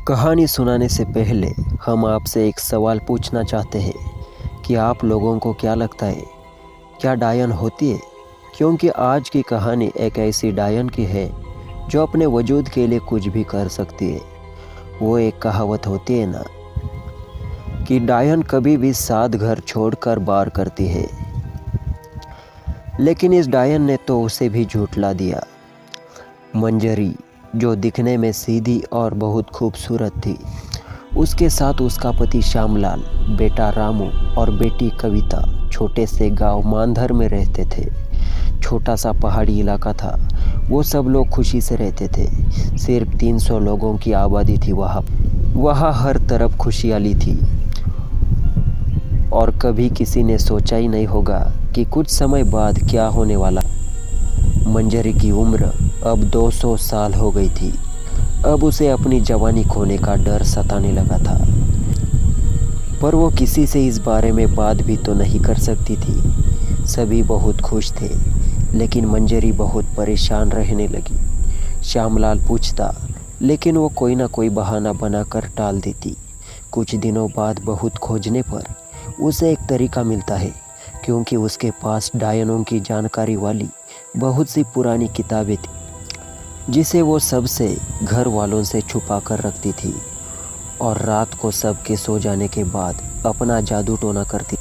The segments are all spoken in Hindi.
कहानी सुनाने से पहले हम आपसे एक सवाल पूछना चाहते हैं कि आप लोगों को क्या लगता है, क्या डायन होती है? क्योंकि आज की कहानी एक ऐसी डायन की है जो अपने वजूद के लिए कुछ भी कर सकती है। वो एक कहावत होती है ना कि डायन कभी भी 7 घर छोड़कर वार करती है, लेकिन इस डायन ने तो उसे भी झुठला दिया। मंजरी, जो दिखने में सीधी और बहुत खूबसूरत थी, उसके साथ उसका पति श्यामलाल, बेटा रामू और बेटी कविता छोटे से गांव मानधर में रहते थे। छोटा सा पहाड़ी इलाका था। वो सब लोग खुशी से रहते थे। सिर्फ 300 लोगों की आबादी थी वहाँ हर तरफ खुशहाली थी। और कभी किसी ने सोचा ही नहीं होगा कि कुछ समय बाद क्या होने वाला। मंजरी की उम्र अब 200 साल हो गई थी। अब उसे अपनी जवानी खोने का डर सताने लगा था, पर वो किसी से इस बारे में बात भी तो नहीं कर सकती थी। सभी बहुत खुश थे, लेकिन मंजरी बहुत परेशान रहने लगी। श्यामलाल पूछता, लेकिन वो कोई ना कोई बहाना बनाकर टाल देती। कुछ दिनों बाद बहुत खोजने पर उसे एक तरीका मिलता है, क्योंकि उसके पास डायनों की जानकारी वाली बहुत सी पुरानी किताबें थी, जिसे वो सबसे घर वालों से छुपा कर रखती थी और रात को सबके सो जाने के बाद अपना जादू टोना करती।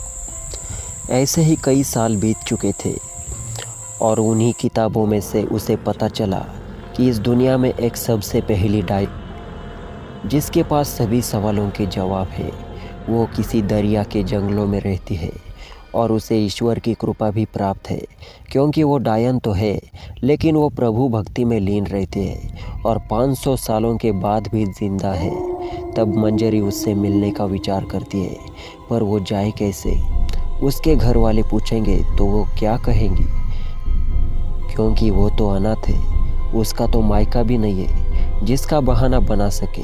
ऐसे ही कई साल बीत चुके थे और उन्हीं किताबों में से उसे पता चला कि इस दुनिया में एक सबसे पहली डायन, जिसके पास सभी सवालों के जवाब है, वो किसी दरिया के जंगलों में रहती है और उसे ईश्वर की कृपा भी प्राप्त है, क्योंकि वो डायन तो है, लेकिन वो प्रभु भक्ति में लीन रहती है और 500 सालों के बाद भी जिंदा है। तब मंजरी उससे मिलने का विचार करती है, पर वो जाए कैसे? उसके घर वाले पूछेंगे तो वो क्या कहेंगी, क्योंकि वो तो अनाथ है। उसका तो मायका भी नहीं है जिसका बहाना बना सके।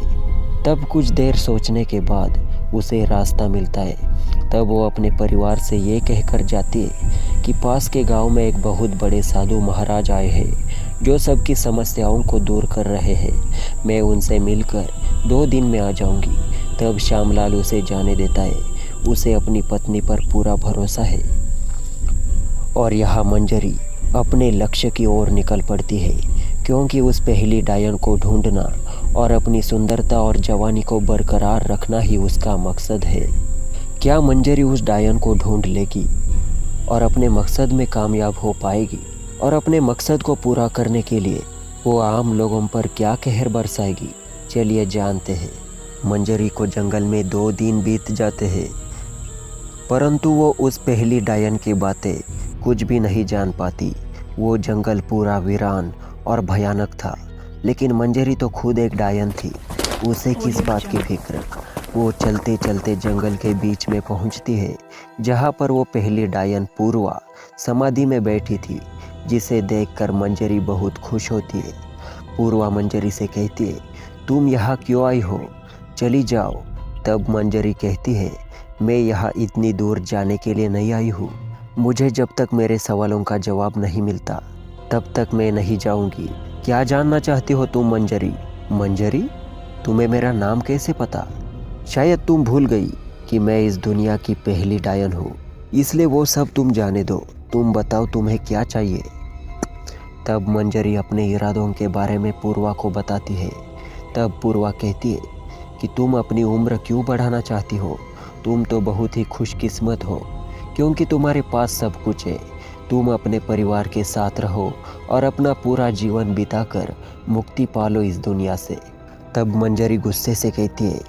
तब कुछ देर सोचने के बाद उसे रास्ता मिलता है। तब वो अपने परिवार से ये कहकर जाती है कि पास के गांव में एक बहुत बड़े साधु महाराज आए हैं जो सबकी समस्याओं को दूर कर रहे हैं। मैं उनसे मिलकर 2 दिन में आ जाऊंगी। तब श्यामलाल उसे जाने देता है। उसे अपनी पत्नी पर पूरा भरोसा है और यहाँ मंजरी अपने लक्ष्य की ओर निकल पड़ती है, क्योंकि उस पहली डायन को ढूंढना और अपनी सुंदरता और जवानी को बरकरार रखना ही उसका मकसद है। क्या मंजरी उस डायन को ढूंढ लेगी और अपने मकसद में कामयाब हो पाएगी? और अपने मकसद को पूरा करने के लिए वो आम लोगों पर क्या कहर बरसाएगी? चलिए जानते हैं। मंजरी को जंगल में 2 दिन बीत जाते हैं, परंतु वो उस पहली डायन की बातें कुछ भी नहीं जान पाती। वो जंगल पूरा वीरान और भयानक था, लेकिन मंजरी तो खुद एक डायन थी। उसे किस बात की फिक्र? वो चलते चलते जंगल के बीच में पहुंचती है, जहां पर वो पहली डायन पूर्वा समाधि में बैठी थी, जिसे देखकर मंजरी बहुत खुश होती है। पूर्वा मंजरी से कहती है, तुम यहाँ क्यों आई हो? चली जाओ। तब मंजरी कहती है, मैं यहाँ इतनी दूर जाने के लिए नहीं आई हूँ। मुझे जब तक मेरे सवालों का जवाब नहीं मिलता तब तक मैं नहीं जाऊंगी। क्या जानना चाहती हो तुम मंजरी? मंजरी, तुम्हें मेरा नाम कैसे पता? शायद तुम भूल गई कि मैं इस दुनिया की पहली डायन हूँ, इसलिए वो सब तुम जाने दो। तुम बताओ तुम्हें क्या चाहिए? तब मंजरी अपने इरादों के बारे में पूर्वा को बताती है। तब पूर्वा कहती है कि तुम अपनी उम्र क्यों बढ़ाना चाहती हो? तुम तो बहुत ही खुशकिस्मत हो, क्योंकि तुम्हारे पास सब कुछ है। तुम अपने परिवार के साथ रहो और अपना पूरा जीवन बिताकर मुक्ति पालो इस दुनिया से। तब मंजरी गुस्से से कहती है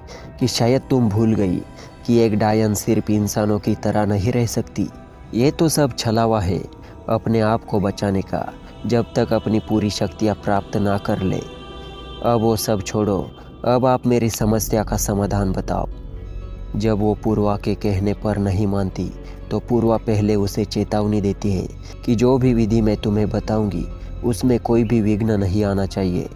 कि शायद तुम भूल गई कि एक डायन सिर्फ इंसानों की तरह नहीं रह सकती। ये तो सब छलावा है अपने आप को बचाने का, जब तक अपनी पूरी शक्तियाँ प्राप्त ना कर ले। अब वो सब छोड़ो, अब आप मेरी समस्या का समाधान बताओ। जब वो पूर्वा के कहने पर नहीं मानती तो पूर्वा पहले उसे चेतावनी देती है कि जो भी विधि मैं तुम्हें बताऊंगी उसमें कोई भी विघ्न नहीं आना चाहिए।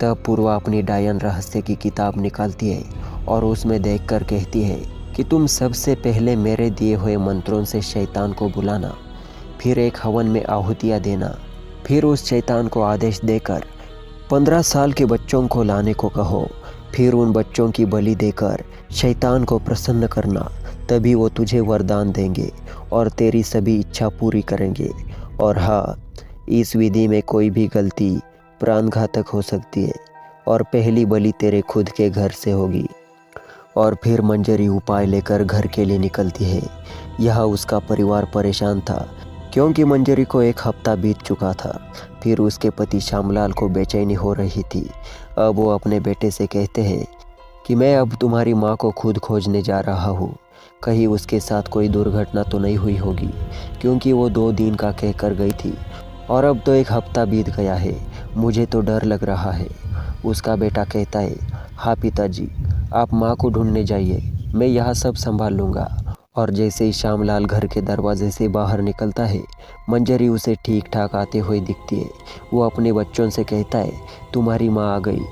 तब पूर्वा अपनी डायन रहस्य की किताब निकालती है और उसमें देखकर कहती है कि तुम सबसे पहले मेरे दिए हुए मंत्रों से शैतान को बुलाना, फिर एक हवन में आहुतियाँ देना, फिर उस शैतान को आदेश देकर 15 साल के बच्चों को लाने को कहो। फिर उन बच्चों की बलि देकर शैतान को प्रसन्न करना, तभी वो तुझे वरदान देंगे और तेरी सभी इच्छा पूरी करेंगे। और हाँ, इस विधि में कोई भी गलती प्राणघातक हो सकती है और पहली बलि तेरे खुद के घर से होगी। और फिर मंजरी उपाय लेकर घर के लिए निकलती है। यह उसका परिवार परेशान था क्योंकि मंजरी को 1 हफ्ता बीत चुका था। फिर उसके पति श्यामलाल को बेचैनी हो रही थी। अब वो अपने बेटे से कहते हैं कि मैं अब तुम्हारी माँ को खुद खोजने जा रहा हूँ। कहीं उसके साथ कोई दुर्घटना तो नहीं हुई होगी, क्योंकि वो 2 दिन का कह कर गई थी और अब तो 1 हफ्ता बीत गया है। मुझे तो डर लग रहा है। उसका बेटा कहता है, हाँ पिताजी, आप माँ को ढूंढने जाइए, मैं यह सब संभाल लूँगा। और जैसे ही श्यामलाल घर के दरवाजे से बाहर निकलता है, मंजरी उसे ठीक ठाक आते हुए दिखती है। वो अपने बच्चों से कहता है, तुम्हारी माँ आ गई।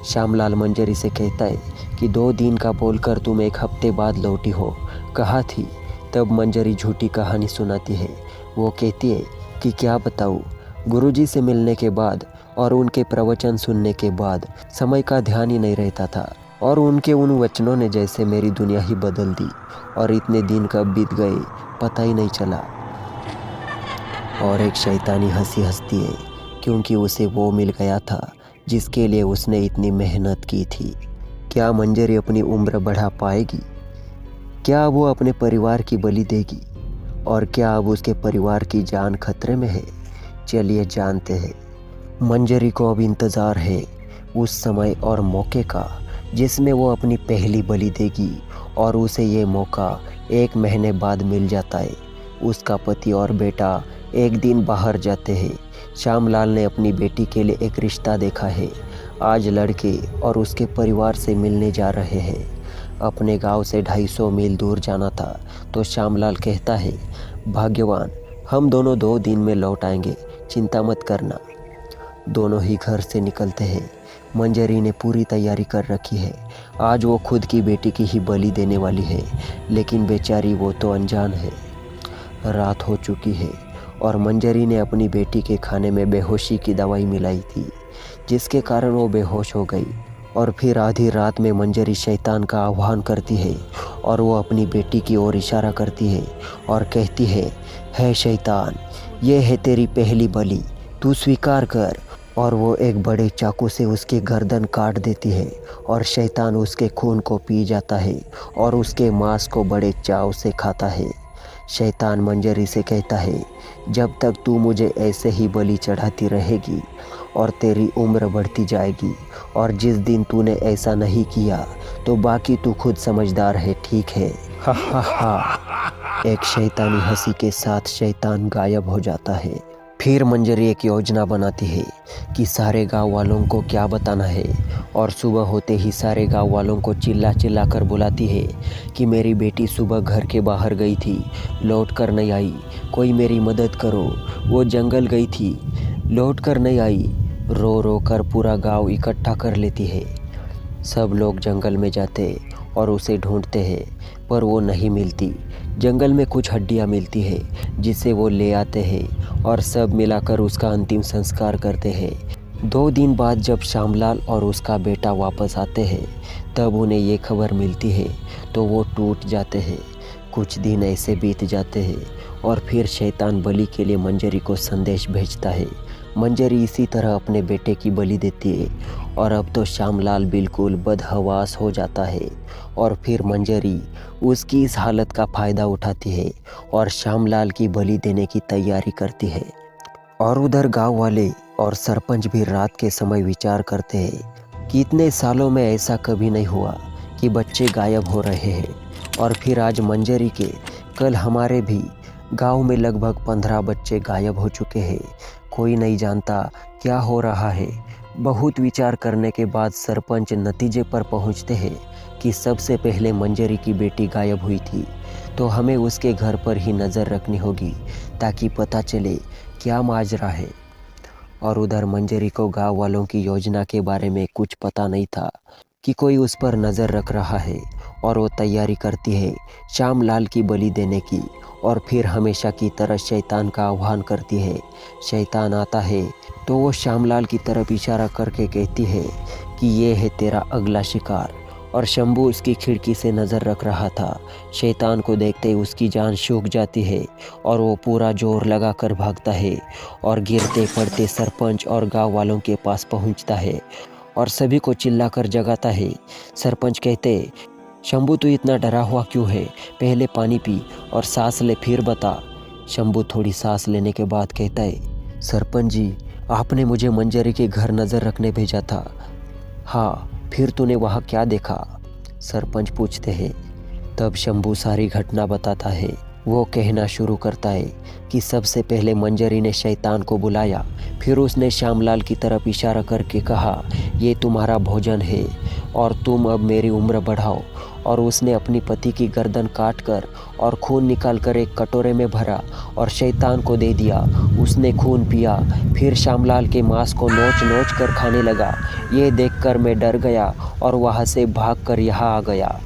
श्यामलाल मंजरी से कहता है कि 2 दिन का बोलकर तुम 1 हफ्ते बाद लौटी हो, कहाँ थी? तब मंजरी झूठी कहानी सुनाती है। वो कहती है कि क्या बताऊँ, गुरुजी से मिलने के बाद और उनके प्रवचन सुनने के बाद समय का ध्यान ही नहीं रहता था और उनके उन वचनों ने जैसे मेरी दुनिया ही बदल दी और इतने दिन कब बीत गए पता ही नहीं चला। और एक शैतानी हंसी हंसती है क्योंकि उसे वो मिल गया था जिसके लिए उसने इतनी मेहनत की थी। क्या मंजरी अपनी उम्र बढ़ा पाएगी? क्या वो अपने परिवार की बलि देगी? और क्या अब उसके परिवार की जान खतरे में है? चलिए जानते हैं। मंजरी को अब इंतज़ार है उस समय और मौके का जिसमें वो अपनी पहली बलि देगी और उसे ये मौका 1 महीने बाद मिल जाता है। उसका पति और बेटा एक दिन बाहर जाते हैं। श्यामलाल ने अपनी बेटी के लिए एक रिश्ता देखा है। आज लड़के और उसके परिवार से मिलने जा रहे हैं। अपने गांव से 250 मील दूर जाना था तो श्यामलाल कहता है, भाग्यवान, हम दोनों 2 दिन में लौट आएंगे, चिंता मत करना। दोनों ही घर से निकलते हैं। मंजरी ने पूरी तैयारी कर रखी है। आज वो खुद की बेटी की ही बलि देने वाली है, लेकिन बेचारी वो तो अनजान है। रात हो चुकी है और मंजरी ने अपनी बेटी के खाने में बेहोशी की दवाई मिलाई थी, जिसके कारण वो बेहोश हो गई। और फिर आधी रात में मंजरी शैतान का आह्वान करती है और वो अपनी बेटी की ओर इशारा करती है और कहती है शैतान, ये है तेरी पहली बलि, तू स्वीकार कर। और वो एक बड़े चाकू से उसके गर्दन काट देती है और शैतान उसके खून को पी जाता है और उसके मांस को बड़े चाव से खाता है। शैतान मंजरी से कहता है, जब तक तू मुझे ऐसे ही बलि चढ़ाती रहेगी और तेरी उम्र बढ़ती जाएगी, और जिस दिन तूने ऐसा नहीं किया तो बाकी तू खुद समझदार है, ठीक है? हा हा हा। एक शैतानी हंसी के साथ शैतान गायब हो जाता है। फिर मंजरी एक योजना बनाती है कि सारे गांव वालों को क्या बताना है और सुबह होते ही सारे गांव वालों को चिल्ला चिल्ला कर बुलाती है कि मेरी बेटी सुबह घर के बाहर गई थी, लौट कर नहीं आई, कोई मेरी मदद करो, वो जंगल गई थी, लौट कर नहीं आई। रो रो कर पूरा गांव इकट्ठा कर लेती है। सब लोग जंगल में जाते और उसे ढूंढते हैं, पर वो नहीं मिलती। जंगल में कुछ हड्डियां मिलती है जिसे वो ले आते हैं और सब मिलाकर उसका अंतिम संस्कार करते हैं। 2 दिन बाद जब श्यामलाल और उसका बेटा वापस आते हैं तब उन्हें ये खबर मिलती है तो वो टूट जाते हैं। कुछ दिन ऐसे बीत जाते हैं और फिर शैतान बलि के लिए मंजरी को संदेश भेजता है। मंजरी इसी तरह अपने बेटे की बलि देती है और अब तो श्यामलाल बिल्कुल बदहवास हो जाता है। और फिर मंजरी उसकी इस हालत का फ़ायदा उठाती है और श्यामलाल की बलि देने की तैयारी करती है। और उधर गांव वाले और सरपंच भी रात के समय विचार करते हैं कि इतने सालों में ऐसा कभी नहीं हुआ कि बच्चे गायब हो रहे हैं। और फिर आज मंजरी के, कल हमारे भी गांव में लगभग 15 बच्चे गायब हो चुके हैं। कोई नहीं जानता क्या हो रहा है। बहुत विचार करने के बाद सरपंच नतीजे पर पहुंचते हैं कि सबसे पहले मंजरी की बेटी गायब हुई थी, तो हमें उसके घर पर ही नज़र रखनी होगी ताकि पता चले क्या माजरा है। और उधर मंजरी को गांव वालों की योजना के बारे में कुछ पता नहीं था कि कोई उस पर नज़र रख रहा है और वो तैयारी करती है श्यामलाल की बलि देने की। और फिर हमेशा की तरह शैतान का आह्वान करती है। शैतान आता है तो वो श्यामलाल की तरफ इशारा करके कहती है कि ये है तेरा अगला शिकार। और शंभू उसकी खिड़की से नज़र रख रहा था। शैतान को देखते ही उसकी जान सूख जाती है और वो पूरा जोर लगाकर भागता है और गिरते पड़ते सरपंच और गांव वालों के पास पहुंचता है और सभी को चिल्लाकर जगाता है। सरपंच कहते, शंभू तू इतना डरा हुआ क्यों है? पहले पानी पी और सांस ले फिर बता। शंभू थोड़ी सांस लेने के बाद कहता है, सरपंच जी आपने मुझे मंजरी के घर नज़र रखने भेजा था। हाँ, फिर तूने वहाँ क्या देखा? सरपंच पूछते हैं। तब शंभू सारी घटना बताता है। वो कहना शुरू करता है कि सबसे पहले मंजरी ने शैतान को बुलाया, फिर उसने श्यामलाल की तरफ इशारा करके कहा, ये तुम्हारा भोजन है और तुम अब मेरी उम्र बढ़ाओ। और उसने अपनी पति की गर्दन काट कर और खून निकाल कर एक कटोरे में भरा और शैतान को दे दिया। उसने खून पिया, फिर श्यामलाल के मांस को नोच नोच कर खाने लगा। ये देखकर मैं डर गया और वहाँ से भागकर यहाँ आ गया।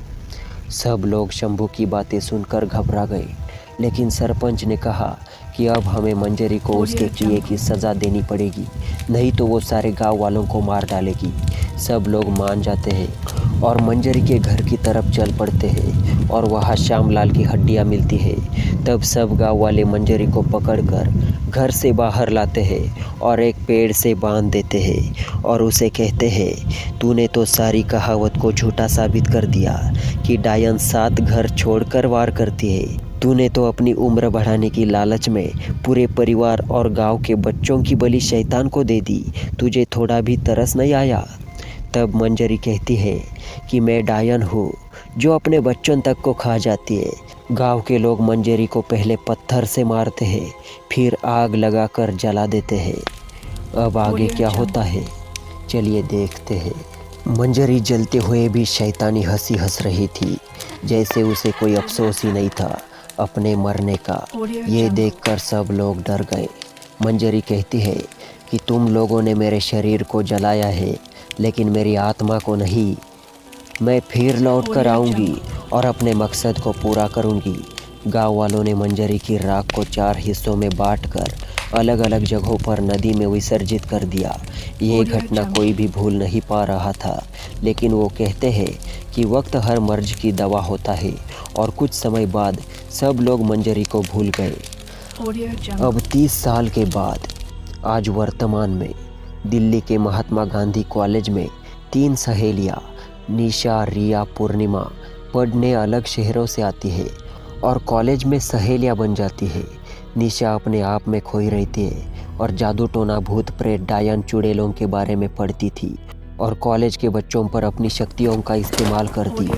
सब लोग शंभू की बातें सुनकर घबरा गए, लेकिन सरपंच ने कहा कि अब हमें मंजरी को उसके किए की सज़ा देनी पड़ेगी, नहीं तो वो सारे गांव वालों को मार डालेगी। सब लोग मान जाते हैं और मंजरी के घर की तरफ चल पड़ते हैं और वहाँ श्यामलाल की हड्डियाँ मिलती है। तब सब गांव वाले मंजरी को पकड़कर घर से बाहर लाते हैं और एक पेड़ से बांध देते हैं और उसे कहते हैं, तूने तो सारी कहावत को झूठा साबित कर दिया कि डायन 7 घर छोड़कर वार करती है। तूने तो अपनी उम्र बढ़ाने की लालच में पूरे परिवार और गांव के बच्चों की बलि शैतान को दे दी। तुझे थोड़ा भी तरस नहीं आया? तब मंजरी कहती है कि मैं डायन हूँ जो अपने बच्चों तक को खा जाती है। गांव के लोग मंजरी को पहले पत्थर से मारते हैं, फिर आग लगाकर जला देते हैं। अब आगे क्या होता है, चलिए देखते हैं। मंजरी जलते हुए भी शैतानी हंसी हंस रही थी, जैसे उसे कोई अफसोस ही नहीं था अपने मरने का। ये देखकर सब लोग डर गए। मंजरी कहती है कि तुम लोगों ने मेरे शरीर को जलाया है, लेकिन मेरी आत्मा को नहीं। मैं फिर लौट कर आऊँगी और अपने मकसद को पूरा करूँगी। गांव वालों ने मंजरी की राख को 4 हिस्सों में बांटकर अलग अलग जगहों पर नदी में विसर्जित कर दिया। ये घटना कोई भी भूल नहीं पा रहा था, लेकिन वो कहते हैं कि वक्त हर मर्ज की दवा होता है और कुछ समय बाद सब लोग मंजरी को भूल गए। अब 30 साल के बाद आज वर्तमान में दिल्ली के महात्मा गांधी कॉलेज में 3 सहेलियाँ निशा, रिया, पूर्णिमा पढ़ने अलग शहरों से आती है और कॉलेज में सहेलियाँ बन जाती है। निशा अपने आप में खोई रहती है और जादू टोना, भूत प्रेत, डायन, चुड़ैलों के बारे में पढ़ती थी और कॉलेज के बच्चों पर अपनी शक्तियों का इस्तेमाल करती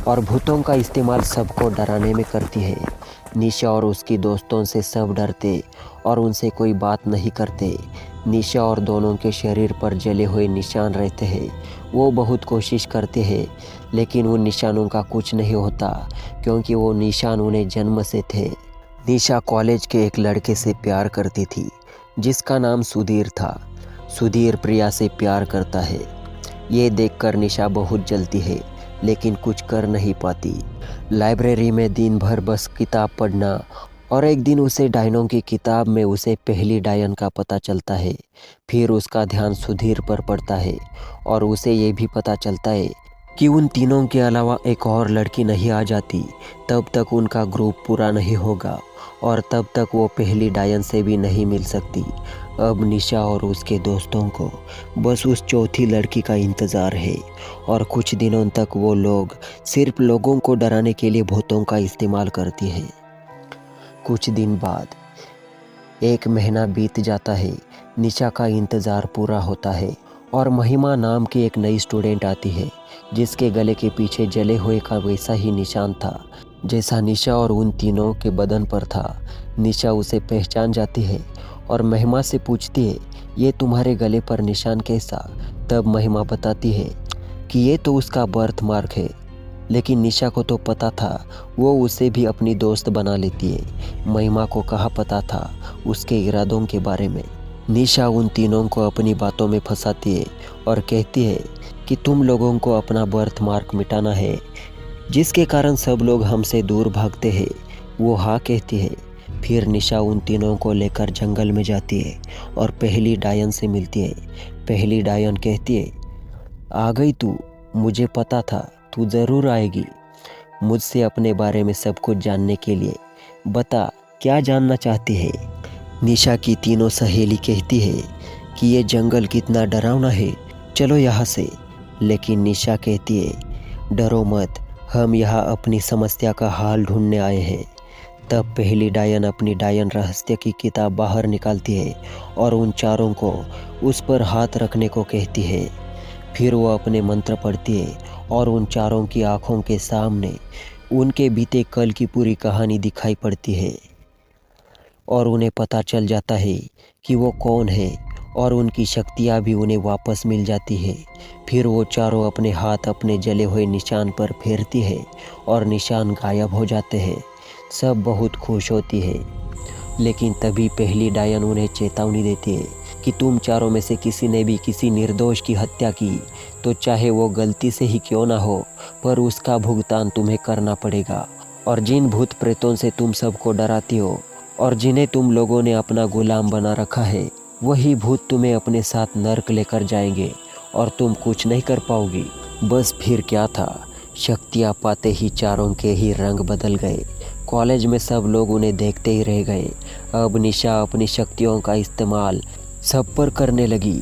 और भूतों का इस्तेमाल सबको डराने में करती है। निशा और उसकी दोस्तों से सब डरते और उनसे कोई बात नहीं करते। निशा और दोनों के शरीर पर जले हुए निशान रहते हैं। वो बहुत कोशिश करते हैं, लेकिन उन निशानों का कुछ नहीं होता, क्योंकि वो निशान उन्हें जन्म से थे। निशा कॉलेज के एक लड़के से प्यार करती थी, जिसका नाम सुधीर था। सुधीर प्रिया से प्यार करता है। ये देखकर निशा बहुत जलती है, लेकिन कुछ कर नहीं पाती। लाइब्रेरी में दिन भर बस किताब पढ़ना, और एक दिन उसे डायनों की किताब में उसे पहली डायन का पता चलता है। फिर उसका ध्यान सुधीर पर पड़ता है और उसे ये भी पता चलता है कि उन तीनों के अलावा एक और लड़की नहीं आ जाती, तब तक उनका ग्रुप पूरा नहीं होगा और तब तक वो पहली डायन से भी नहीं मिल सकती। अब निशा और उसके दोस्तों को बस उस चौथी लड़की का इंतज़ार है और कुछ दिनों तक वो लोग सिर्फ लोगों को डराने के लिए भूतों का इस्तेमाल करती है। कुछ दिन बाद 1 महीना बीत जाता है। निशा का इंतज़ार पूरा होता है और महिमा नाम की एक नई स्टूडेंट आती है, जिसके गले के पीछे जले हुए का वैसा ही निशान था जैसा निशा और उन तीनों के बदन पर था। निशा उसे पहचान जाती है और महिमा से पूछती है, ये तुम्हारे गले पर निशान कैसा? तब महिमा बताती है कि ये तो उसका बर्थ मार्क है, लेकिन निशा को तो पता था, वो उसे भी अपनी दोस्त बना लेती है। महिमा को कहाँ पता था उसके इरादों के बारे में। निशा उन तीनों को अपनी बातों में फंसाती है और कहती है कि तुम लोगों को अपना बर्थ मार्क मिटाना है, जिसके कारण सब लोग हमसे दूर भागते हैं। वो हाँ कहती है। फिर निशा उन तीनों को लेकर जंगल में जाती है और पहली डायन से मिलती है। पहली डायन कहती है, आ गई तू। मुझे पता था तू ज़रूर आएगी मुझसे अपने बारे में सब कुछ जानने के लिए। बता, क्या जानना चाहती है? निशा की तीनों सहेली कहती है कि ये जंगल कितना डरावना है, चलो यहाँ से। लेकिन निशा कहती है, डरो मत, हम यहाँ अपनी समस्या का हाल ढूंढने आए हैं। तब पहली डायन अपनी डायन रहस्य की किताब बाहर निकालती है और उन चारों को उस पर हाथ रखने को कहती है। फिर वो अपने मंत्र पढ़ती है और उन चारों की आंखों के सामने उनके बीते कल की पूरी कहानी दिखाई पड़ती है और उन्हें पता चल जाता है कि वो कौन है और उनकी शक्तियाँ भी उन्हें वापस मिल जाती है। फिर वो चारों अपने हाथ अपने जले हुए निशान पर फेरती है और निशान गायब हो जाते हैं। सब बहुत खुश होती है। लेकिन तभी पहली डायन उन्हें चेतावनी देती है कि तुम चारों में से किसी ने भी किसी निर्दोष की हत्या की तो चाहे वो गलती से ही क्यों ना हो, पर उसका भुगतान तुम्हें करना पड़ेगा। और जिन भूत प्रेतों से तुम सबको डराती हो और जिन्हें तुम लोगों ने अपना गुलाम बना रखा है, वही भूत तुम्हें अपने साथ नर्क लेकर जाएंगे और तुम कुछ नहीं कर पाओगी। बस फिर क्या था, शक्तियाँ पाते ही चारों के ही रंग बदल गए। कॉलेज में सब लोग उन्हें देखते ही रह गए। अब निशा अपनी शक्तियों का इस्तेमाल सब पर करने लगी।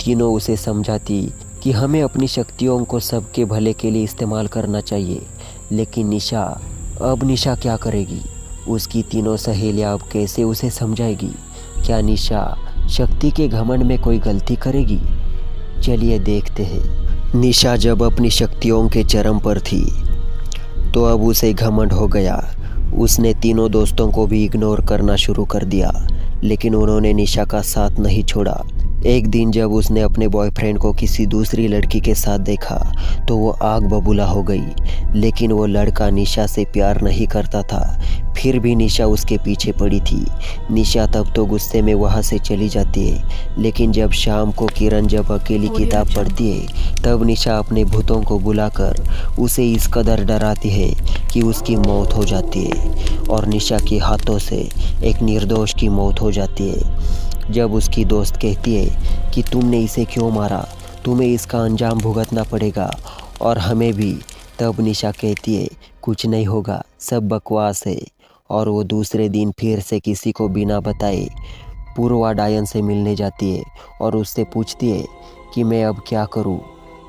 तीनों उसे समझाती कि हमें अपनी शक्तियों को सबके भले के लिए इस्तेमाल करना चाहिए। लेकिन निशा क्या करेगी? उसकी तीनों सहेलियां अब कैसे उसे समझाएगी? क्या निशा शक्ति के घमंड में कोई गलती करेगी? चलिए देखते हैं। निशा जब अपनी शक्तियों के चरम पर थी तो अब उसे घमंड हो गया। उसने तीनों दोस्तों को भी इग्नोर करना शुरू कर दिया, लेकिन उन्होंने निशा का साथ नहीं छोड़ा। एक दिन जब उसने अपने बॉयफ्रेंड को किसी दूसरी लड़की के साथ देखा तो वो आग बबूला हो गई। लेकिन वो लड़का निशा से प्यार नहीं करता था, फिर भी निशा उसके पीछे पड़ी थी। निशा तब तो गुस्से में वहाँ से चली जाती है, लेकिन जब शाम को किरण जब अकेली किताब पढ़ती है तब निशा अपने भूतों को बुलाकर उसे इस कदर डराती है कि उसकी मौत हो जाती है और निशा के हाथों से एक निर्दोष की मौत हो जाती है। जब उसकी दोस्त कहती है कि तुमने इसे क्यों मारा, तुम्हें इसका अंजाम भुगतना पड़ेगा और हमें भी, तब निशा कहती है कुछ नहीं होगा, सब बकवास है। और वो दूसरे दिन फिर से किसी को बिना बताए पूर्वा डायन से मिलने जाती है और उससे पूछती है कि मैं अब क्या करूं।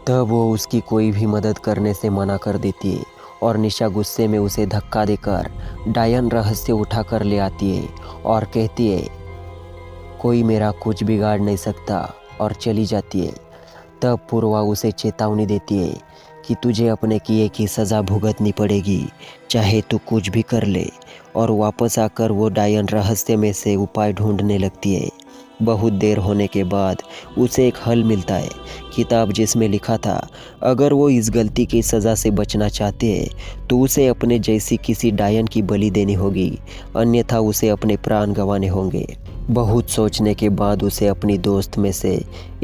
तब वो उसकी कोई भी मदद करने से मना कर देती है और निशा गुस्से में उसे धक्का देकर डायन रहस्य उठा कर ले आती है और कहती है कोई मेरा कुछ बिगाड़ नहीं सकता और चली जाती है। तब पूर्वा उसे चेतावनी देती है कि तुझे अपने किए की सज़ा भुगतनी पड़ेगी, चाहे तू कुछ भी कर ले। और वापस आकर वो डायन रहस्य में से उपाय ढूंढने लगती है। बहुत देर होने के बाद उसे एक हल मिलता है, किताब जिसमें लिखा था अगर वो इस गलती की सज़ा से बचना चाहते हैं तो उसे अपने जैसी किसी डायन की बलि देनी होगी, अन्यथा उसे अपने प्राण गंवाने होंगे। बहुत सोचने के बाद उसे अपनी दोस्त में से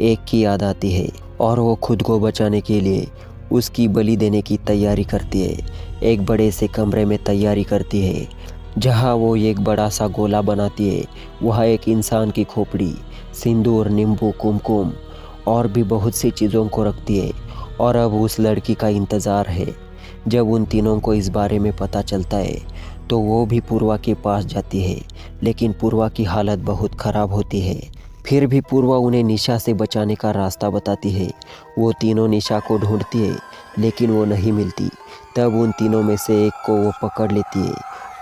एक की याद आती है और वो खुद को बचाने के लिए उसकी बलि देने की तैयारी करती है। एक बड़े से कमरे में तैयारी करती है जहाँ वो एक बड़ा सा गोला बनाती है। वहाँ एक इंसान की खोपड़ी, सिंदूर, नींबू, कुमकुम और भी बहुत सी चीज़ों को रखती है और अब उस लड़की का इंतज़ार है। जब उन तीनों को इस बारे में पता चलता है तो वो भी पूर्वा के पास जाती है, लेकिन पूर्वा की हालत बहुत ख़राब होती है। फिर भी पूर्वा उन्हें निशा से बचाने का रास्ता बताती है। वो तीनों निशा को ढूंढती है लेकिन वो नहीं मिलती। तब उन तीनों में से एक को वो पकड़ लेती है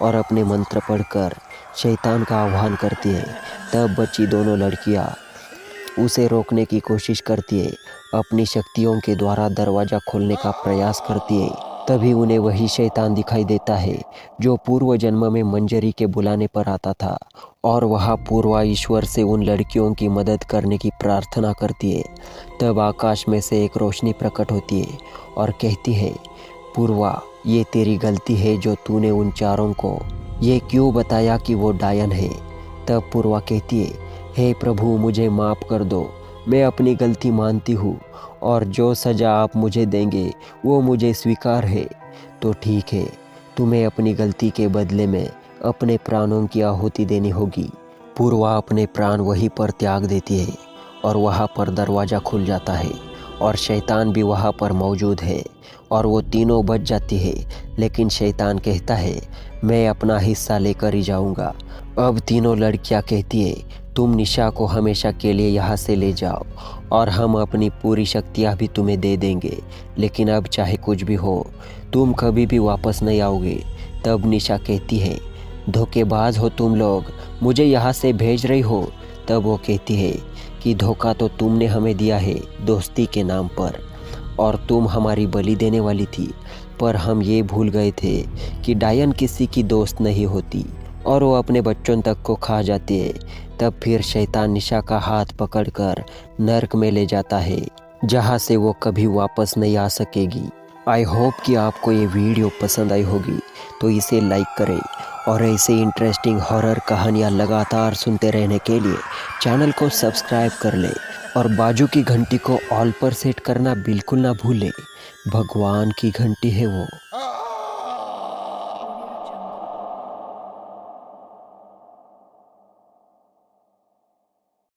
और अपने मंत्र पढ़कर शैतान का आह्वान करती है। तब बची दोनों लड़कियां उसे रोकने की कोशिश करती है, अपनी शक्तियों के द्वारा दरवाज़ा खोलने का प्रयास करती है। तभी उन्हें वही शैतान दिखाई देता है जो पूर्व जन्म में मंजरी के बुलाने पर आता था और वहाँ पूर्वा ईश्वर से उन लड़कियों की मदद करने की प्रार्थना करती है। तब आकाश में से एक रोशनी प्रकट होती है और कहती है पूर्वा, ये तेरी गलती है जो तूने उन चारों को ये क्यों बताया कि वो डायन है। तब पूर्वा कहती है हे प्रभु, मुझे माफ़ कर दो, मैं अपनी गलती मानती हूँ और जो सज़ा आप मुझे देंगे वो मुझे स्वीकार है। तो ठीक है, तुम्हें अपनी गलती के बदले में अपने प्राणों की आहुति देनी होगी। पूर्वा अपने प्राण वहीं पर त्याग देती है और वहाँ पर दरवाज़ा खुल जाता है और शैतान भी वहाँ पर मौजूद है और वो तीनों बच जाती है। लेकिन शैतान कहता है मैं अपना हिस्सा लेकर ही जाऊँगा। अब तीनों लड़कियाँ कहती है तुम निशा को हमेशा के लिए यहाँ से ले जाओ और हम अपनी पूरी शक्तियाँ भी तुम्हें दे देंगे, लेकिन अब चाहे कुछ भी हो तुम कभी भी वापस नहीं आओगे। तब निशा कहती है धोखेबाज हो तुम लोग, मुझे यहाँ से भेज रही हो। तब वो कहती है कि धोखा तो तुमने हमें दिया है दोस्ती के नाम पर, और तुम हमारी बलि देने वाली थी, पर हम ये भूल गए थे कि डायन किसी की दोस्त नहीं होती और वो अपने बच्चों तक को खा जाती है। तब फिर शैतान निशा का हाथ पकड़कर नर्क में ले जाता है, जहाँ से वो कभी वापस नहीं आ सकेगी। आई होप कि आपको ये वीडियो पसंद आई होगी, तो इसे लाइक करें और ऐसे इंटरेस्टिंग हॉरर कहानियाँ लगातार सुनते रहने के लिए चैनल को सब्सक्राइब कर लें और बाजू की घंटी को ऑल पर सेट करना बिल्कुल ना भूलें। भगवान की घंटी है वो।